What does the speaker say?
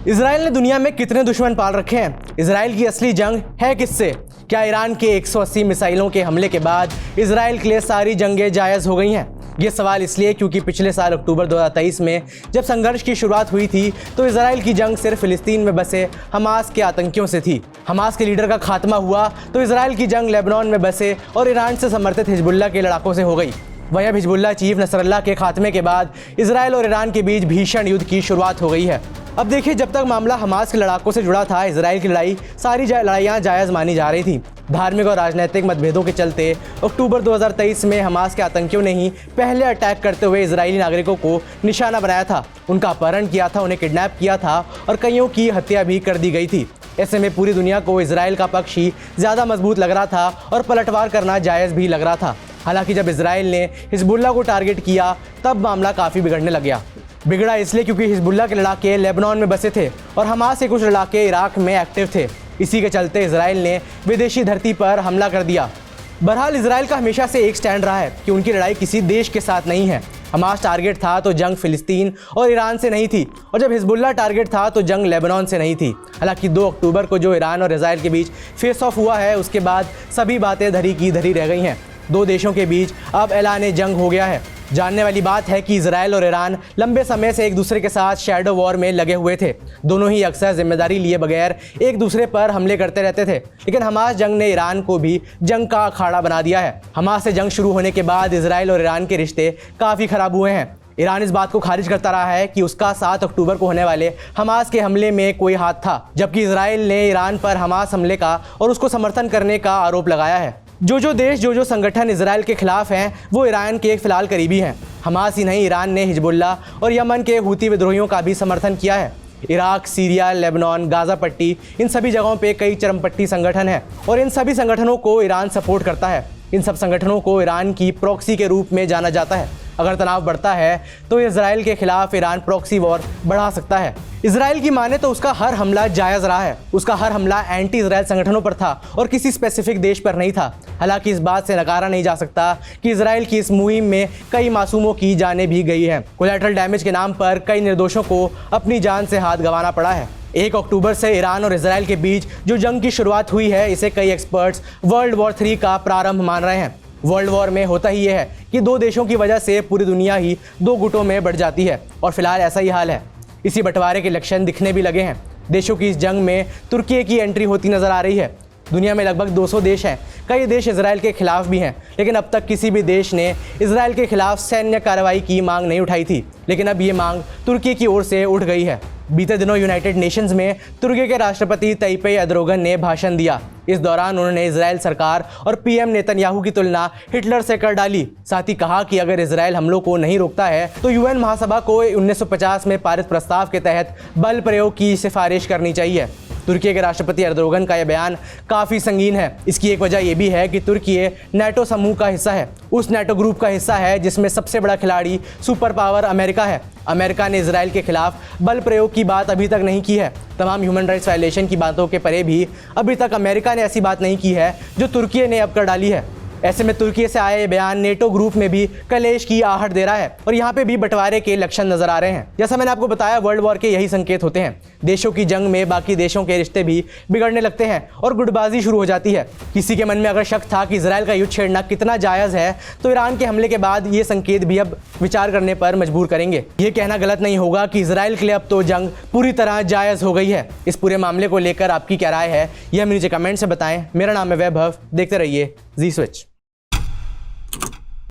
Israel ने दुनिया में कितने दुश्मन पाल रखे हैं? इजराइल की असली जंग है किससे? क्या ईरान के 180 मिसाइलों के हमले के बाद इजराइल के लिए सारी जंगें जायज़ हो गई हैं? ये सवाल इसलिए क्योंकि पिछले साल अक्टूबर 2023 में जब संघर्ष की शुरुआत हुई थी तो इजराइल की जंग सिर्फ फिलिस्तीन में बसे हमास के आतंकियों से थी। हमास के लीडर का खात्मा हुआ तो इजराइल की जंग लेबनान में बसे और ईरान से समर्थित हिजबुल्लाह के लड़ाकों से हो गई। वहीं अब हिजबुल्लाह चीफ नसरल्लाह के खात्मे के बाद इजराइल और ईरान के बीच भीषण युद्ध की शुरुआत हो गई है। अब देखिए, जब तक मामला हमास के लड़ाकों से जुड़ा था, इजराइल की लड़ाई सारी लड़ाइयाँ जायज़ मानी जा रही थी। धार्मिक और राजनीतिक मतभेदों के चलते अक्टूबर 2023 में हमास के आतंकियों ने ही पहले अटैक करते हुए इजरायली नागरिकों को निशाना बनाया था, उनका अपहरण किया था, उन्हें किडनैप किया था और कईयों की हत्या भी कर दी गई थी। ऐसे में पूरी दुनिया को इजराइल का पक्ष ही ज़्यादा मजबूत लग रहा था और पलटवार करना जायज़ भी लग रहा था। हालांकि जब इजराइल ने हिजबुल्लाह को टारगेट किया तब मामला काफ़ी बिगड़ने लग गया। बिगड़ा इसलिए क्योंकि हिजबुल्लाह के लड़ाके लेबनान में बसे थे और हमास के कुछ लड़ाके इराक में एक्टिव थे। इसी के चलते इजराइल ने विदेशी धरती पर हमला कर दिया। बहरहाल इजराइल का हमेशा से एक स्टैंड रहा है कि उनकी लड़ाई किसी देश के साथ नहीं है। हमास टारगेट था तो जंग फिलिस्तीन और ईरान से नहीं थी, और जब हिजबुल्लाह टारगेट था तो जंग लेबनान से नहीं थी। हालांकि 2 अक्टूबर को जो ईरान और इजराइल के बीच फेस ऑफ हुआ है, उसके बाद सभी बातें धरी की धरी रह गई हैं। 2 देशों के बीच अब ऐलान जंग हो गया है। जानने वाली बात है कि इजराइल और ईरान लंबे समय से एक दूसरे के साथ शैडो वॉर में लगे हुए थे। दोनों ही अक्सर जिम्मेदारी लिए बगैर एक दूसरे पर हमले करते रहते थे, लेकिन हमास जंग ने ईरान को भी जंग का अखाड़ा बना दिया है। हमास से जंग शुरू होने के बाद इजराइल और ईरान के रिश्ते काफ़ी ख़राब हुए हैं। ईरान इस बात को खारिज करता रहा है कि उसका 7 अक्टूबर को होने वाले हमास के हमले में कोई हाथ था, जबकि इजराइल ने ईरान पर हमास हमले का और उसको समर्थन करने का आरोप लगाया है। जो देश जो संगठन इजराइल के खिलाफ हैं वो ईरान के फिलहाल करीबी हैं। हमास ही नहीं, ईरान ने हिजबुल्लाह और यमन के हूती विद्रोहियों का भी समर्थन किया है। इराक, सीरिया, लेबनान, गाज़ा पट्टी, इन सभी जगहों पे कई चरमपट्टी संगठन हैं और इन सभी संगठनों को ईरान सपोर्ट करता है। इन सब संगठनों को ईरान की प्रॉक्सी के रूप में जाना जाता है। अगर तनाव बढ़ता है तो इजराइल के खिलाफ ईरान प्रॉक्सी वॉर बढ़ा सकता है। इजराइल की माने तो उसका हर हमला जायज़ रहा है। उसका हर हमला एंटी इजराइल संगठनों पर था और किसी स्पेसिफिक देश पर नहीं था। हालांकि इस बात से नकारा नहीं जा सकता कि इजराइल की इस मुहिम में कई मासूमों की जानें भी गई हैं। कोलैटरल डैमेज के नाम पर कई निर्दोषों को अपनी जान से हाथ गंवाना पड़ा है। 1 अक्टूबर से ईरान और इजराइल के बीच जो जंग की शुरुआत हुई है, इसे कई एक्सपर्ट्स वर्ल्ड वॉर 3 का प्रारंभ मान रहे हैं। वर्ल्ड वॉर में होता ही यह है कि 2 देशों की वजह से पूरी दुनिया ही 2 गुटों में बढ़ जाती है और फिलहाल ऐसा ही हाल है। इसी बंटवारे के लक्षण दिखने भी लगे हैं। देशों की इस जंग में तुर्की की एंट्री होती नजर आ रही है। दुनिया में लगभग 200 देश हैं। कई देश इजराइल के खिलाफ भी हैं, लेकिन अब तक किसी भी देश ने इजराइल के खिलाफ सैन्य कार्रवाई की मांग नहीं उठाई थी, लेकिन अब ये मांग तुर्की की ओर से उठ गई है। बीते दिनों यूनाइटेड नेशंस में तुर्की के राष्ट्रपति तैयप एर्दोगन ने भाषण दिया। इस दौरान उन्होंने इजराइल सरकार और पीएम नेतन्याहू की तुलना हिटलर से कर डाली। साथ ही कहा कि अगर इजराइल हमलों को नहीं रोकता है तो यूएन महासभा को 1950 में पारित प्रस्ताव के तहत बल प्रयोग की सिफारिश करनी चाहिए। तुर्की के राष्ट्रपति एर्दोगन का यह बयान काफ़ी संगीन है। इसकी एक वजह यह भी है कि तुर्की नाटो समूह का हिस्सा है, उस नाटो ग्रुप का हिस्सा है जिसमें सबसे बड़ा खिलाड़ी सुपर पावर अमेरिका है। अमेरिका ने इजराइल के खिलाफ बल प्रयोग की बात अभी तक नहीं की है। तमाम ह्यूमन राइट्स वायलेशन की बातों के परे भी अभी तक अमेरिका ने ऐसी बात नहीं की है जो तुर्की ने अब कर डाली है। ऐसे में तुर्की से आया ये बयान नेटो ग्रुप में भी कलेश की आहट दे रहा है और यहाँ पे भी बंटवारे के लक्षण नजर आ रहे हैं। जैसा मैंने आपको बताया, वर्ल्ड वॉर के यही संकेत होते हैं। देशों की जंग में बाकी देशों के रिश्ते भी बिगड़ने लगते हैं और गुटबाजी शुरू हो जाती है। किसी के मन में अगर शक था कि इजराइल का युद्ध छेड़ना कितना जायज़ है, तो ईरान के हमले के बाद ये संकेत भी अब विचार करने पर मजबूर करेंगे। ये कहना गलत नहीं होगा कि इजराइल के लिए अब तो जंग पूरी तरह जायज़ हो गई है। इस पूरे मामले को लेकर आपकी क्या राय है, यह मुझे कमेंट से बताएं। मेरा नाम है वैभव, देखते रहिए जी स्विच।